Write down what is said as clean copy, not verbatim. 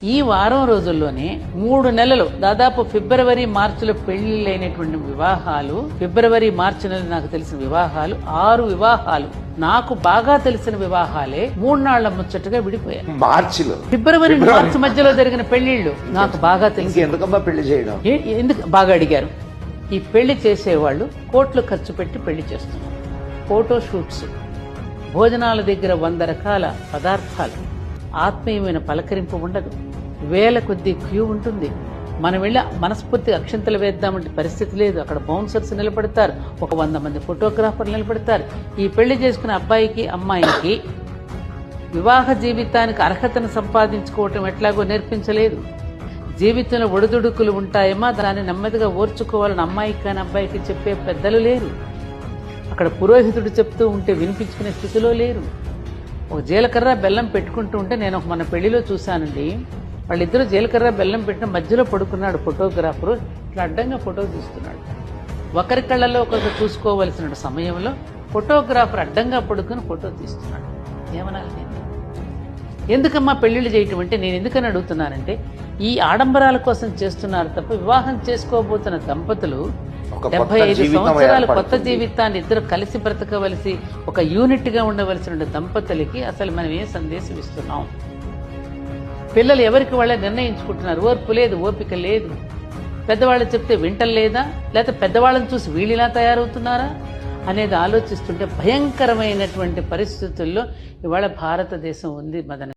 ఈ వారం రోజుల్లోనే 3 నెలలు దాదాపు ఫిబ్రవరి మార్చిలో పెళ్లిళ్ళైనటువంటి వివాహాలు, ఫిబ్రవరి మార్చి నెల నాకు తెలిసిన వివాహాలు 6 వివాహాలు, నాకు బాగా తెలిసిన వివాహాలే 3 నాళ్ల ముచ్చటగా విడిపోయాయి. మార్చిలో ఫిబ్రవరి మార్చి మధ్యలో జరిగిన పెళ్లిళ్లు నాకు బాగా తెలిసి ఎందుకమ్మా పెళ్లి చేయడం ఎందుకు బాగా అడిగారు. ఈ పెళ్లి చేసేవాళ్ళు కోట్లు ఖర్చు పెట్టి పెళ్లి చేస్తున్నారు. ఫోటో షూట్స్, భోజనాల దగ్గర 100 రకాల పదార్థాలు, ఆత్మీయమైన పలకరింపు ఉండదు, వేల కొద్దీ క్యూ ఉంటుంది. మనం వెళ్ళి మనస్ఫూర్తిగా అక్షంతలు వేద్దామంటే పరిస్థితి లేదు. అక్కడ బౌన్సర్స్ నిలబడతారు, ఒక 100 మంది ఫోటోగ్రాఫర్లు నిలబడతారు. ఈ పెళ్లి చేసుకున్న అబ్బాయికి అమ్మాయికి వివాహ జీవితానికి అర్హతను సంపాదించుకోవటం ఎట్లాగో నేర్పించలేదు. జీవితంలో ఒడిదుడుకులు ఉంటాయేమో, దాన్ని నెమ్మదిగా ఓర్చుకోవాలని అమ్మాయికి కానీ అబ్బాయికి చెప్పే పెద్దలు లేరు. అక్కడ పురోహితుడు చెప్తూ ఉంటే వినిపించుకునే స్థితిలో లేరు. ఒక జీలకర్ర బెల్లం పెట్టుకుంటూ ఉంటే నేను మన పెళ్లిలో చూశానండి. వాళ్ళిద్దరూ జీలకర్ర బెల్లం పెట్టిన మధ్యలో పడుకున్నాడు ఫోటోగ్రాఫరు, ఇట్లా అడ్డంగా ఫోటో తీస్తున్నాడు. ఒకరి కళ్ళలో ఒకరు చూసుకోవలసిన సమయంలో ఫోటోగ్రాఫర్ అడ్డంగా పడుకుని ఫోటో తీస్తున్నాడు. ఏమనాలి నేను? ఎందుకమ్మా పెళ్లిళ్ళు చేయటం అంటే నేను ఎందుకని అడుగుతున్నానంటే, ఈ ఆడంబరాల కోసం చేస్తున్నారు తప్ప వివాహం చేసుకోబోతున్న దంపతులు 75 సంవత్సరాలు కొత్త జీవితాన్ని ఇద్దరు కలిసి బ్రతకవలసి, ఒక యూనిట్ గా ఉండవలసిన దంపతులకి అసలు మనం ఏం సందేశం ఇస్తున్నాం? పిల్లలు ఎవరికి వాళ్ళే నిర్ణయించుకుంటున్నారు. ఓర్పు లేదు, ఓపిక లేదు. పెద్దవాళ్ళు చెప్తే వింటలేదా, లేకపోతే పెద్దవాళ్ళని చూసి వీళ్ళిలా తయారవుతున్నారా అనేది ఆలోచిస్తుంటే భయంకరమైనటువంటి పరిస్థితుల్లో ఇవాళ భారతదేశం ఉంది మదన.